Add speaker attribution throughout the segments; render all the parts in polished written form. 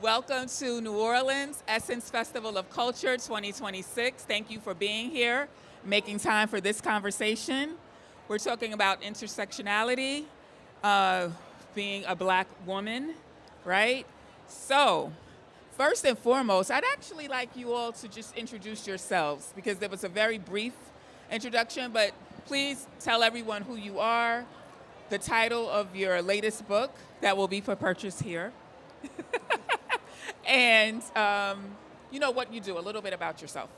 Speaker 1: Welcome to New Orleans Essence Festival of Culture 2026. Thank you for being here, making time for this conversation. We're talking about intersectionality, being a black woman, right? So, first and foremost, I'd actually like you all to just introduce yourselves because there was a very brief introduction, but please tell everyone who you are, the title of your latest book that will be for purchase here. And what you do, a little bit about yourself.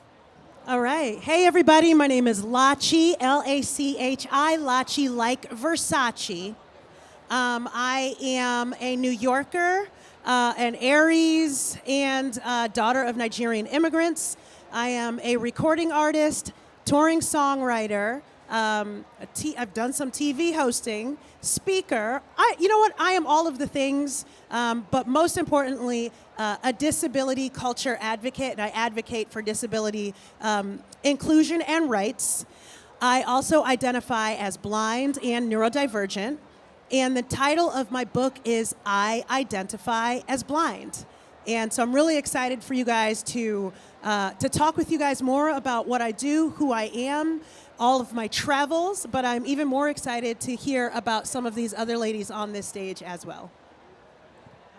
Speaker 2: All right. Hey, everybody. My name is Lachi, L-A-C-H-I, Lachi like Versace. I am a New Yorker, an Aries, and daughter of Nigerian immigrants. I am a recording artist, touring songwriter. I've done some TV hosting, speaker. I am all of the things, but most importantly, a disability culture advocate, and I advocate for disability inclusion and rights. I also identify as blind and neurodivergent, and the title of my book is I Identify as Blind. And so I'm really excited for you guys to talk with you guys more about what I do, who I am, all of my travels, but I'm even more excited to hear about some of these other ladies on this stage as well.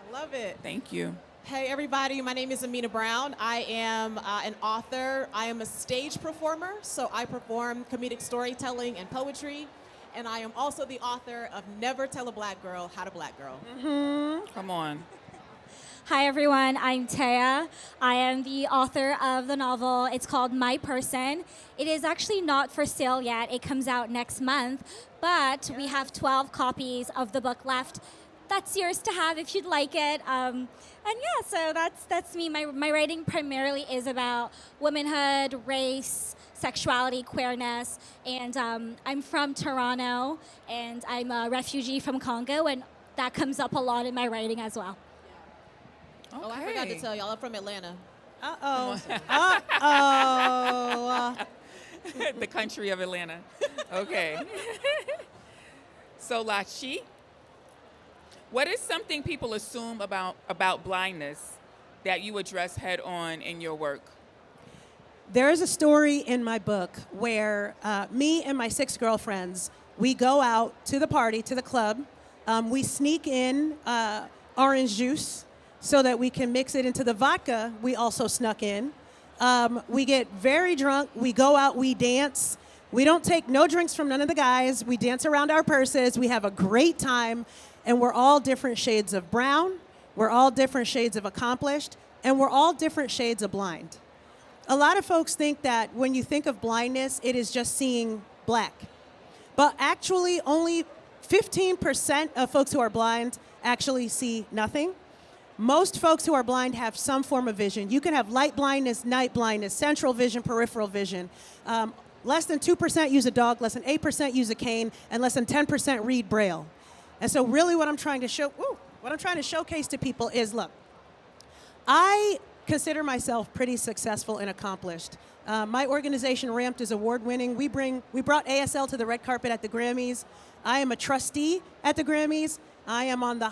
Speaker 3: I love it.
Speaker 1: Thank you.
Speaker 3: Hey, everybody. My name is Amena Brown. I am an author. I am a stage performer, so I perform comedic storytelling and poetry. And I am also the author of Never Tell a Black Girl How to Black Girl.
Speaker 1: Mm-hmm. Come on.
Speaker 4: Hi, everyone. I'm Taya. I am the author of the novel. It's called My Person. It is actually not for sale yet. It comes out next month, but we have 12 copies of the book left. That's yours to have if you'd like it. So that's me. My writing primarily is about womanhood, race, sexuality, queerness, and I'm from Toronto, and I'm a refugee from Congo, and that comes up a lot in my writing as well.
Speaker 1: Okay.
Speaker 3: Oh, I forgot to tell y'all, I'm from Atlanta.
Speaker 2: Uh-oh. Uh-oh.
Speaker 1: The country of Atlanta. Okay. So, Lachi, what is something people assume about blindness that you address head on in your work?
Speaker 2: There is a story in my book where me and my 6 girlfriends, we go out to the party, to the club. We sneak in orange juice so that we can mix it into the vodka we also snuck in. We get very drunk. We go out. We dance. We don't take no drinks from none of the guys. We dance around our purses. We have a great time. And we're all different shades of brown. We're all different shades of accomplished. And we're all different shades of blind. A lot of folks think that when you think of blindness, it is just seeing black. But actually, only 15% of folks who are blind actually see nothing. Most folks who are blind have some form of vision. You can have light blindness, night blindness, central vision, peripheral vision. Less than 2% use a dog, less than 8% use a cane, and less than 10% read Braille. And so really what I'm trying to showcase to people is, look, I consider myself pretty successful and accomplished. My organization, Ramped, is award-winning. We brought ASL to the red carpet at the Grammys. I am a trustee at the Grammys. I am on the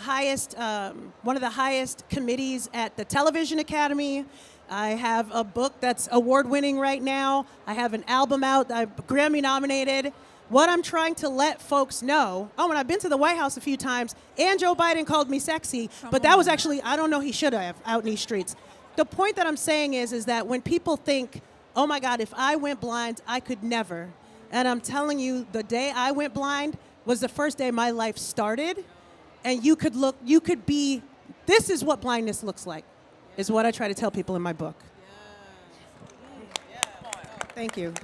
Speaker 2: one of the highest committees at the Television Academy. I have a book that's award-winning right now. I have an album out, I'm Grammy nominated. What I'm trying to let folks know, and I've been to the White House a few times, and Joe Biden called me sexy, but that was actually, I don't know, he should have out in these streets. The point that I'm saying is that when people think, oh my God, if I went blind, I could never. And I'm telling you, the day I went blind was the first day my life started. And this is what blindness looks like, is what I try to tell people in my book. Thank you.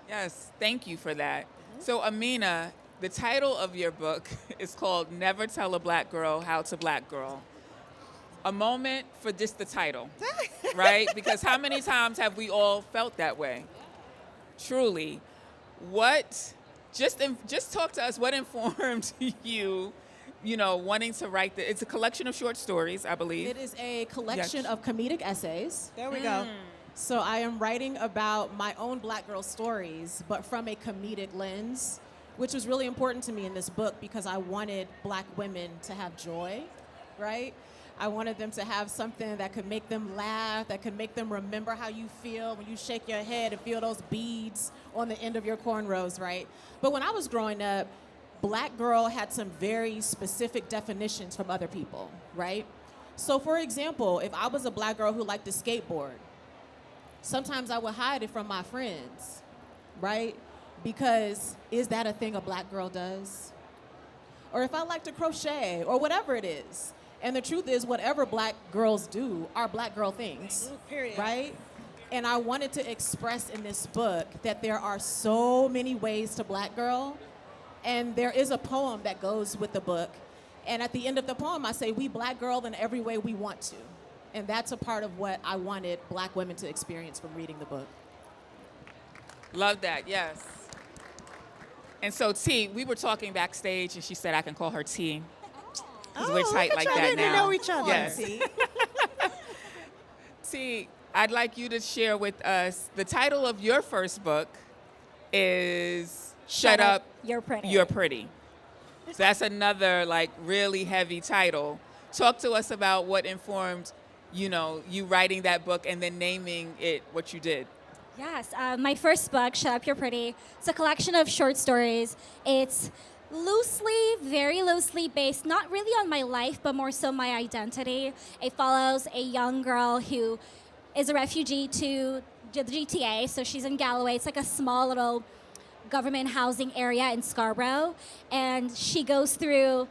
Speaker 1: Yes, thank you for that. So, Amena, the title of your book is called Never Tell a Black Girl How to Black Girl. A moment for just the title, right? Because how many times have we all felt that way? Truly. Just talk to us, what informed you, wanting to write it's a collection of short stories, I believe.
Speaker 3: It is a collection of comedic essays.
Speaker 2: There we go.
Speaker 3: So I am writing about my own black girl stories, but from a comedic lens, which was really important to me in this book because I wanted black women to have joy, right? I wanted them to have something that could make them laugh, that could make them remember how you feel when you shake your head and feel those beads on the end of your cornrows, right? But when I was growing up, Black girl had some very specific definitions from other people, right? So for example, if I was a Black girl who liked to skateboard, sometimes I would hide it from my friends, right? Because is that a thing a Black girl does? Or if I like to crochet or whatever it is. And the truth is, whatever Black girls do are Black girl things,
Speaker 2: Period.
Speaker 3: right? And I wanted to express in this book that there are so many ways to Black girl. And there is a poem that goes with the book. And at the end of the poem, I say, we Black girl in every way we want to. And that's a part of what I wanted Black women to experience from reading the book.
Speaker 1: Love that, yes. And so T, we were talking backstage, and she said I can call her T. Because we're tight like that now.
Speaker 2: We know each other.
Speaker 1: Yes. T, I'd like you to share with us, the title of your first book is Shut Up,
Speaker 4: You're Pretty.
Speaker 1: You're Pretty. So that's another like really heavy title. Talk to us about what informed, you writing that book and then naming it what you did.
Speaker 4: Yes, my first book, Shut Up, You're Pretty. It's a collection of short stories. It's very loosely based, not really on my life, but more so my identity. It follows a young girl who is a refugee to the GTA, so she's in Galloway. It's like a small little government housing area in Scarborough, and she goes through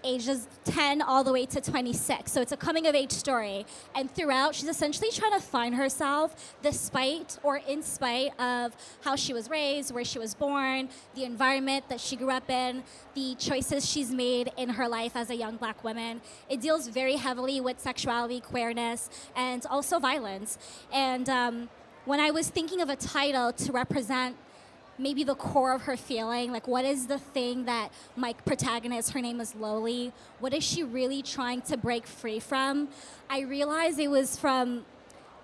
Speaker 4: ages 10 all the way to 26. So it's a coming of age story. And throughout, she's essentially trying to find herself despite or in spite of how she was raised, where she was born, the environment that she grew up in, the choices she's made in her life as a young Black woman. It deals very heavily with sexuality, queerness, and also violence. And when I was thinking of a title to represent maybe the core of her feeling, like what is the thing that my protagonist, her name is Loli, what is she really trying to break free from? I realized it was from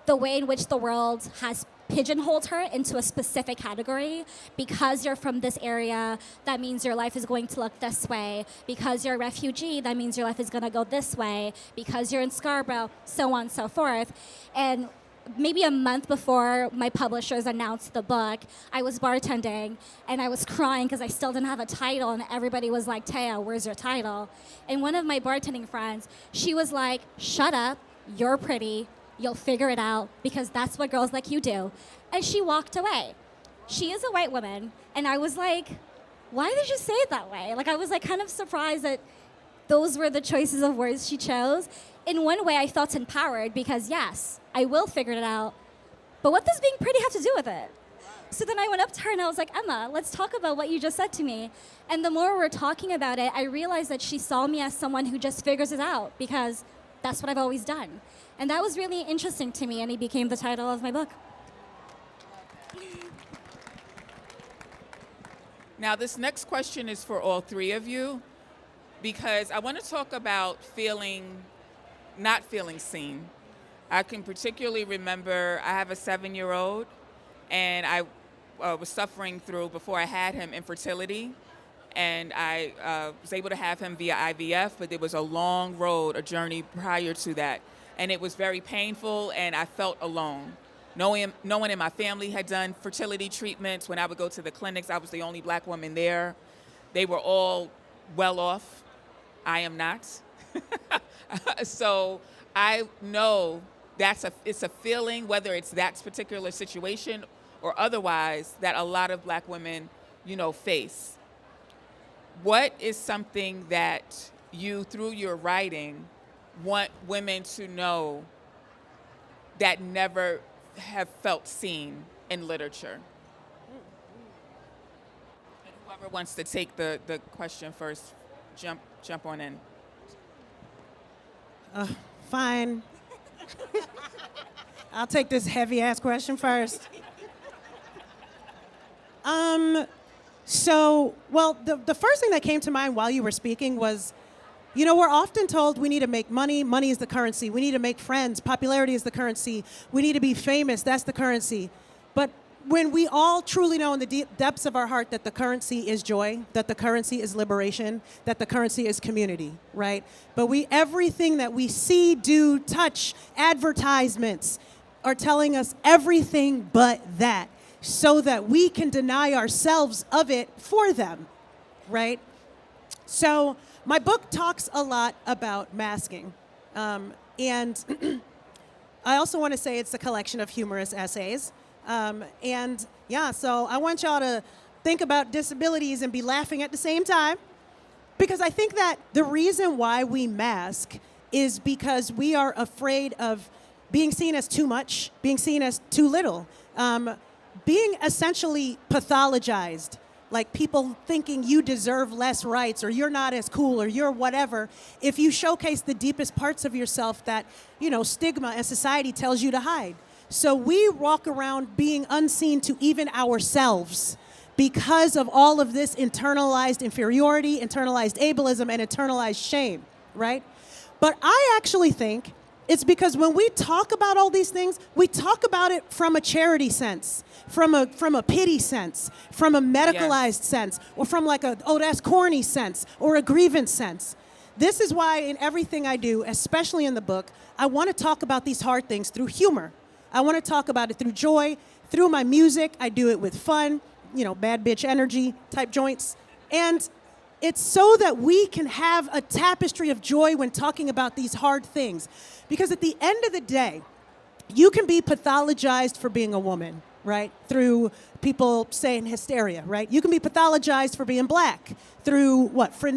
Speaker 4: the way in which the world has pigeonholed her into a specific category. Because you're from this area, that means your life is going to look this way. Because you're a refugee, that means your life is going to go this way. Because you're in Scarborough, so on and so forth. And maybe a month before my publishers announced the book, I was bartending and I was crying because I still didn't have a title, and everybody was like, Taya, where's your title? And one of my bartending friends, she was like, shut up, you're pretty, you'll figure it out, because that's what girls like you do. And she walked away. She is a white woman, and I was like, why did you say it that way? Like, I was like kind of surprised that those were the choices of words she chose. In one way, I felt empowered because, yes, I will figure it out. But what does being pretty have to do with it? So then I went up to her and I was like, Emma, let's talk about what you just said to me. And the more we're talking about it, I realized that she saw me as someone who just figures it out because that's what I've always done. And that was really interesting to me, and it became the title of my book.
Speaker 1: Now, this next question is for all three of you, because I want to talk about not feeling seen. I can particularly remember I have a 7-year-old, and I was suffering through, before I had him, infertility. And I was able to have him via IVF, but there was a long road, a journey prior to that. And it was very painful, and I felt alone. No one in my family had done fertility treatments. When I would go to the clinics, I was the only Black woman there. They were all well off. I am not. So I know it's a feeling, whether it's that particular situation or otherwise, that a lot of Black women, face. What is something that you, through your writing, want women to know that never have felt seen in literature? And whoever wants to take the question first, jump on in.
Speaker 2: Fine. I'll take this heavy-ass question first. The first thing that came to mind while you were speaking was, we're often told we need to make money. Money is the currency. We need to make friends. Popularity is the currency. We need to be famous. That's the currency. But when we all truly know in the deep depths of our heart that the currency is joy, that the currency is liberation, that the currency is community, right? But everything that we see, do, touch, advertisements are telling us everything but that, so that we can deny ourselves of it for them, right? So my book talks a lot about masking. And I also want to say it's a collection of humorous essays. So I want y'all to think about disabilities and be laughing at the same time, because I think that the reason why we mask is because we are afraid of being seen as too much, being seen as too little, being essentially pathologized, like people thinking you deserve less rights or you're not as cool or you're whatever, if you showcase the deepest parts of yourself that, stigma and society tells you to hide. So we walk around being unseen to even ourselves because of all of this internalized inferiority, internalized ableism, and internalized shame, right? But I actually think it's because when we talk about all these things, we talk about it from a charity sense, from a pity sense, from a medicalized sense, or from like that's corny sense, or a grievance sense. This is why in everything I do, especially in the book, I want to talk about these hard things through humor. I want to talk about it through joy, through my music. I do it with fun, bad bitch energy type joints. And it's so that we can have a tapestry of joy when talking about these hard things. Because at the end of the day, you can be pathologized for being a woman, right? Through people saying hysteria, right? You can be pathologized for being black through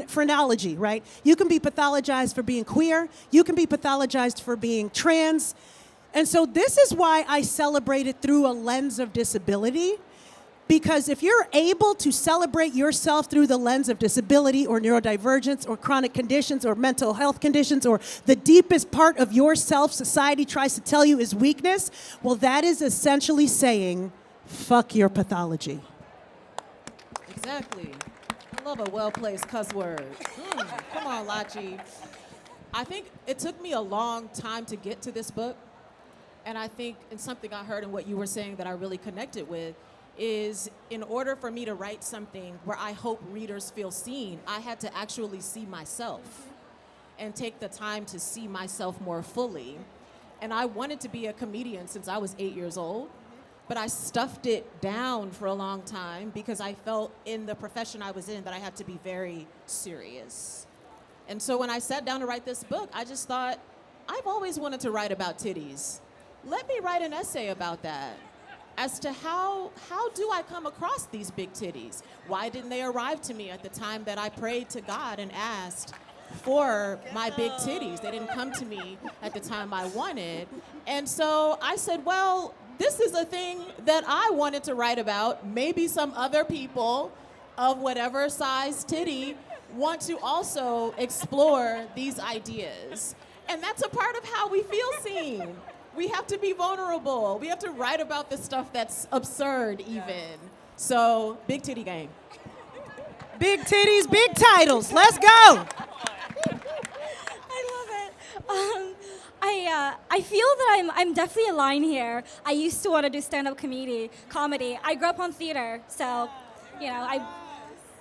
Speaker 2: phrenology, right? You can be pathologized for being queer. You can be pathologized for being trans. And so this is why I celebrate it through a lens of disability. Because if you're able to celebrate yourself through the lens of disability or neurodivergence or chronic conditions or mental health conditions or the deepest part of yourself society tries to tell you is weakness, well, that is essentially saying, fuck your pathology.
Speaker 3: Exactly. I love a well-placed cuss word. Come on, Lachi. I think it took me a long time to get to this book. And I think it's something I heard in what you were saying that I really connected with is in order for me to write something where I hope readers feel seen, I had to actually see myself and take the time to see myself more fully. And I wanted to be a comedian since I was 8 years old, but I stuffed it down for a long time because I felt in the profession I was in that I had to be very serious. And so when I sat down to write this book, I just thought, I've always wanted to write about titties. Let me write an essay about that. As to how do I come across these big titties? Why didn't they arrive to me at the time that I prayed to God and asked for my big titties? They didn't come to me at the time I wanted. And so I said, well, this is a thing that I wanted to write about. Maybe some other people of whatever size titty want to also explore these ideas. And that's a part of how we feel seen. We have to be vulnerable. We have to write about the stuff that's absurd even. So, big titty gang.
Speaker 2: Big titties, big titles. Let's go.
Speaker 4: I love it. I feel that I'm definitely a line here. I used to want to do stand-up comedy. I grew up on theater, so I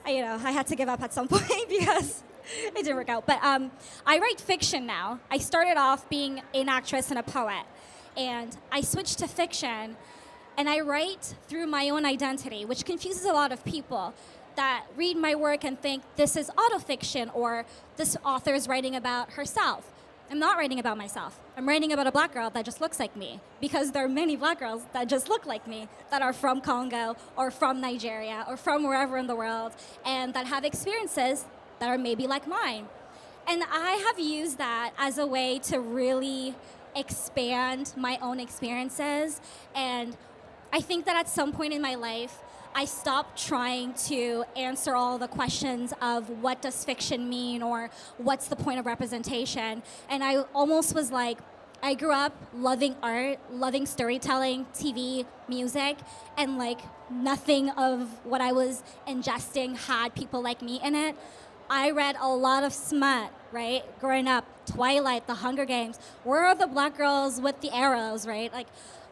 Speaker 4: had to give up at some point because it didn't work out. But I write fiction now. I started off being an actress and a poet, and I switched to fiction, and I write through my own identity, which confuses a lot of people that read my work and think this is autofiction or this author is writing about herself. I'm not writing about myself. I'm writing about a black girl that just looks like me, because there are many black girls that just look like me, that are from Congo or from Nigeria or from wherever in the world, and that have experiences that are maybe like mine. And I have used that as a way to really expand my own experiences. And I think that at some point in my life, I stopped trying to answer all the questions of what does fiction mean or what's the point of representation. And I almost was like, I grew up loving art, loving storytelling, TV, music, and like nothing of what I was ingesting had people like me in it. I read a lot of smut, right? Growing up, Twilight, The Hunger Games. Where are the black girls with the arrows, right? Like,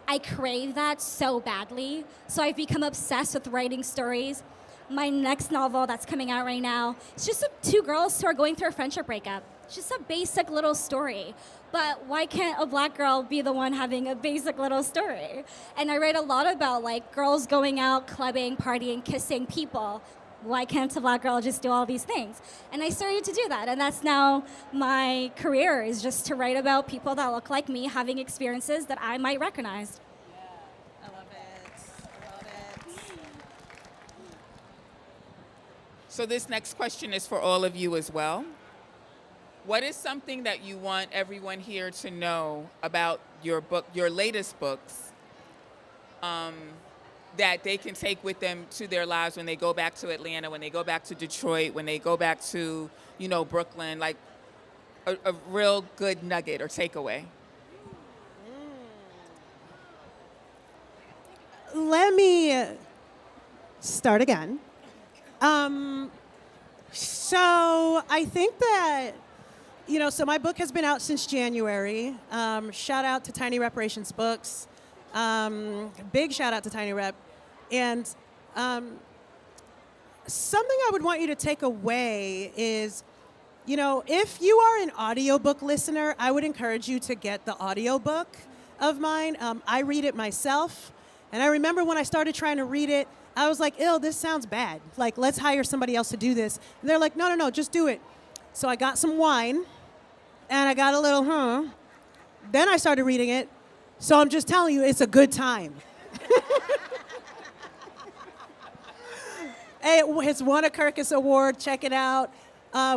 Speaker 4: I crave that so badly. So I've become obsessed with writing stories. My next novel that's coming out right now, it's just two girls who are going through a friendship breakup. It's just a basic little story. But why can't a black girl be the one having a basic little story? And I write a lot about like girls going out, clubbing, partying, kissing people. Why can't a black girl just do all these things? And I started to do that, and that's now my career, is just to write about people that look like me having experiences that I might recognize.
Speaker 3: I love it. I love it.
Speaker 1: So this next question is for all of you as well. What is something that you want everyone here to know about your book, your latest books, that they can take with them to their lives when they go back to Atlanta, when they go back to Detroit, when they go back to, Brooklyn, like a real good nugget or takeaway?
Speaker 2: Let me start again. So I think that, so my book has been out since January. Shout out to Tiny Reparations Books. Big shout out to Tiny Rep. And something I would want you to take away is, if you are an audiobook listener, I would encourage you to get the audiobook of mine. I read it myself. And I remember when I started trying to read it, I was like, ew, this sounds bad. Like, let's hire somebody else to do this. And they're like, no, just do it. So I got some wine, and I got a little, Then I started reading it. So I'm just telling you, it's a good time. Hey, it's won a Kirkus Award. Check it out.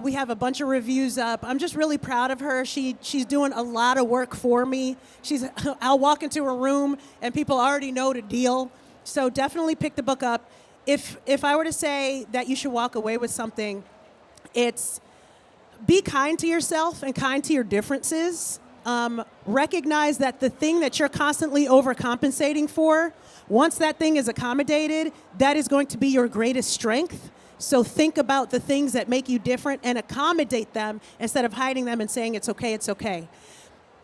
Speaker 2: We have a bunch of reviews up. I'm just really proud of her. She's doing a lot of work for me. I'll walk into a room and people already know the deal. So definitely pick the book up. If I were to say that you should walk away with something, it's be kind to yourself and kind to your differences. Recognize that the thing that you're constantly overcompensating for, once that thing is accommodated, that is going to be your greatest strength. So think about the things that make you different and accommodate them instead of hiding them and saying it's okay, it's okay.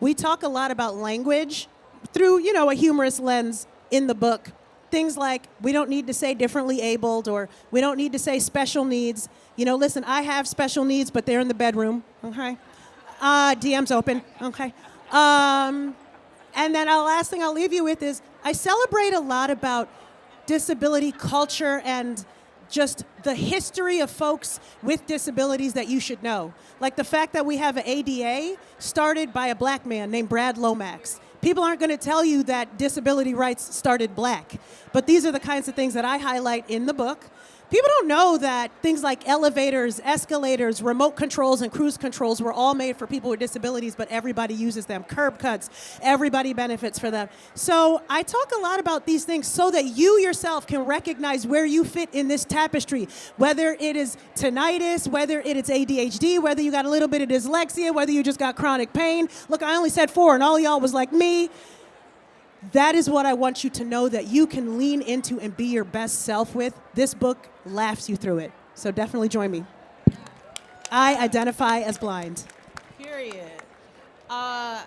Speaker 2: We talk a lot about language through, a humorous lens in the book. Things like we don't need to say differently abled, or we don't need to say special needs. Listen, I have special needs, but they're in the bedroom, okay? DM's open, okay? And then the last thing I'll leave you with is I celebrate a lot about disability culture and just the history of folks with disabilities that you should know. Like the fact that we have an ADA started by a black man named Brad Lomax. People aren't going to tell you that disability rights started black, but these are the kinds of things that I highlight in the book. People don't know that things like elevators, escalators, remote controls, and cruise controls were all made for people with disabilities, but everybody uses them. Curb cuts, everybody benefits for them. So I talk a lot about these things so that you yourself can recognize where you fit in this tapestry, whether it is tinnitus, whether it is ADHD, whether you got a little bit of dyslexia, whether you just got chronic pain. Look, I only said 4, and all y'all was like me. That is what I want you to know that you can lean into and be your best self with. This book laughs you through it. So definitely join me. I identify as blind.
Speaker 3: Period. I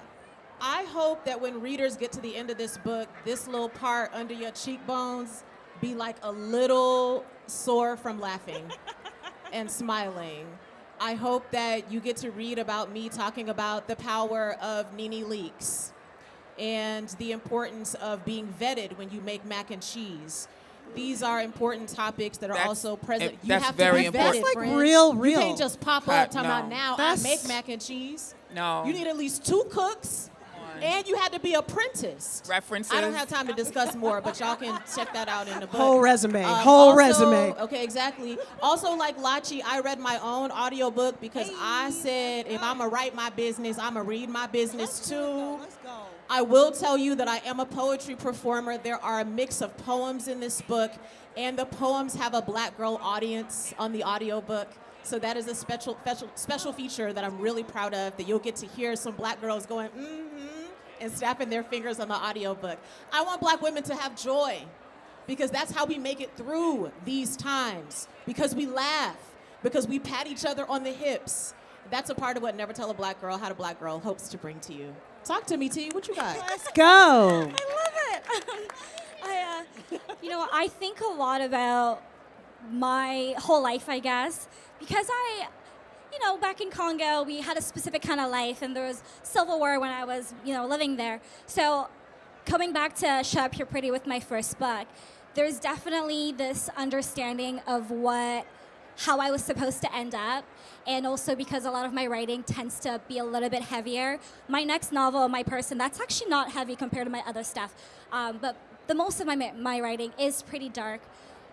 Speaker 3: hope that when readers get to the end of this book, this little part under your cheekbones be like a little sore from laughing and smiling. I hope that you get to read about me talking about the power of Nene Leakes and the importance of being vetted when you make mac and cheese. These are important topics that are also present. You
Speaker 1: that's
Speaker 3: have
Speaker 1: very
Speaker 3: to be vetted,
Speaker 1: important.
Speaker 2: That's like
Speaker 3: friends.
Speaker 2: real.
Speaker 3: You can't just pop up talking
Speaker 1: no.
Speaker 3: about now
Speaker 2: That's-
Speaker 3: I make mac and cheese.
Speaker 1: No.
Speaker 3: You need at least 2 cooks, and you had to be apprenticed.
Speaker 1: References.
Speaker 3: I don't have time to discuss more, but y'all can check that out in the book.
Speaker 2: Whole resume.
Speaker 3: Also-
Speaker 2: resume.
Speaker 3: Okay, exactly. Also, like Lachi, I read my own audiobook because I said if I'm going to write my business, I'm going to read my business too.
Speaker 2: Let's go.
Speaker 3: I will tell you that I am a poetry performer. There are a mix of poems in this book, and the poems have a black girl audience on the audiobook. So that is a special feature that I'm really proud of, that you'll get to hear some black girls going, and snapping their fingers on the audiobook. I want black women to have joy, because that's how we make it through these times, because we laugh, because we pat each other on the hips. That's a part of what Never Tell a Black Girl How to Black Girl hopes to bring to you. Talk to me, T. What you got?
Speaker 2: Let's go.
Speaker 5: I love it.
Speaker 4: lot. I think a lot about my whole life, I guess, because back in Congo, we had a specific kind of life, and there was civil war when I was, living there. So coming back to Show Up You're Pretty with my first book, there's definitely this understanding of how I was supposed to end up, and also because a lot of my writing tends to be a little bit heavier. My next novel, My Person, that's actually not heavy compared to my other stuff, but the most of my writing is pretty dark.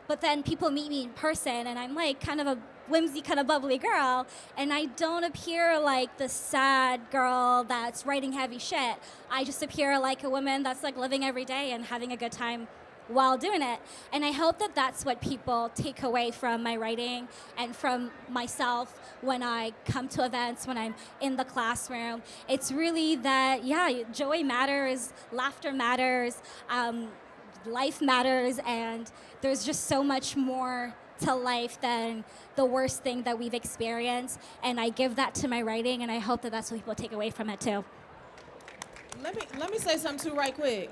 Speaker 4: But then people meet me in person, and I'm like kind of a whimsy, kind of bubbly girl, and I don't appear like the sad girl that's writing heavy shit. I just appear like a woman that's like living every day and having a good time while doing it. And I hope that that's what people take away from my writing and from myself when I come to events, when I'm in the classroom. It's really that, joy matters, laughter matters, life matters, and there's just so much more to life than the worst thing that we've experienced. And I give that to my writing, and I hope that that's what people take away from it too.
Speaker 3: Let me say something too right quick.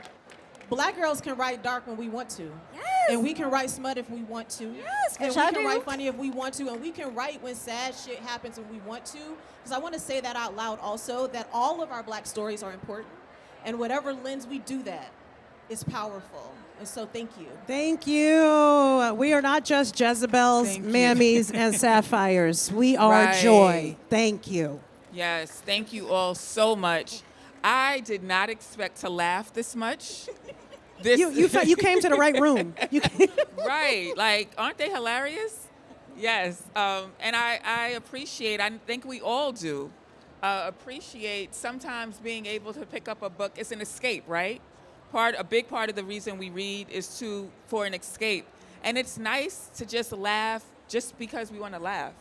Speaker 3: Black girls can write dark when we want to.
Speaker 4: Yes.
Speaker 3: And we can write smut if we want to.
Speaker 4: Yes,
Speaker 3: and
Speaker 4: which
Speaker 3: we
Speaker 4: I
Speaker 3: can
Speaker 4: do.
Speaker 3: write funny if we want to. And we can write when sad shit happens when we want to. Because I want to say that out loud also, that all of our black stories are important. And whatever lens we do that is powerful. And so thank you.
Speaker 2: Thank you. We are not just Jezebels,
Speaker 1: Thank you.
Speaker 2: Mammies, and Sapphires. We are
Speaker 1: Right.
Speaker 2: joy. Thank you.
Speaker 1: Yes, thank you all so much. I did not expect to laugh this much.
Speaker 2: You came to the right room.
Speaker 1: Right, like, aren't they hilarious? Yes, and I appreciate, I think we all do, appreciate sometimes being able to pick up a book. It's an escape, right? A big part of the reason we read is for an escape. And it's nice to just laugh just because we want to laugh.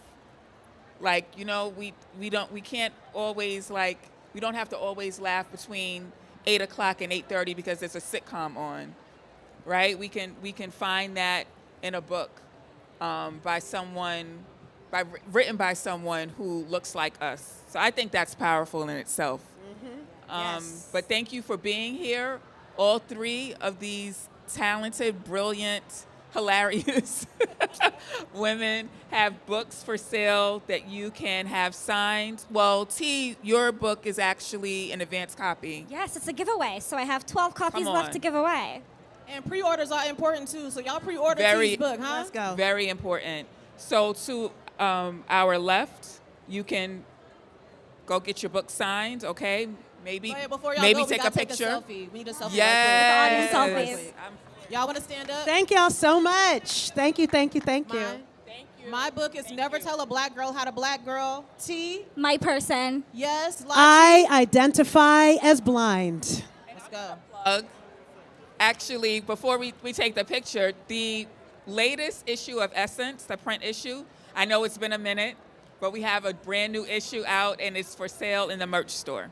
Speaker 1: Like, we don't have to always laugh between 8 o'clock and 8:30 because there's a sitcom on, right? We can find that in a book written by someone who looks like us. So I think that's powerful in itself.
Speaker 2: Yes.
Speaker 1: But thank you for being here. All three of these talented, brilliant, hilarious women have books for sale that you can have signed. Well, T, your book is actually an advance copy.
Speaker 4: Yes, it's a giveaway, so I have 12 copies
Speaker 1: Come
Speaker 4: left
Speaker 1: on.
Speaker 4: to give away.
Speaker 3: And pre-orders are important too. So y'all pre-order
Speaker 1: Very-
Speaker 3: T's book, huh?
Speaker 2: Let's go.
Speaker 1: Very important. So to our left, you can go get your book signed, okay? Maybe
Speaker 3: Oh, yeah, before y'all
Speaker 1: maybe
Speaker 3: go, we
Speaker 1: take a
Speaker 3: gotta
Speaker 1: picture.
Speaker 3: selfie. We need a selfie.
Speaker 1: Yes.
Speaker 4: With the audience selfies.
Speaker 3: Y'all want to stand up?
Speaker 2: Thank y'all so much. Thank you, thank you, thank you.
Speaker 1: Thank you.
Speaker 3: My book is Never Tell a Black Girl How to Black Girl. T,
Speaker 4: My Person.
Speaker 3: yes, Lachi.
Speaker 2: I identify as blind.
Speaker 3: Let's go.
Speaker 1: Plug. Actually, before we take the picture, the latest issue of Essence, the print issue, I know it's been a minute, but we have a brand new issue out and it's for sale in the merch store.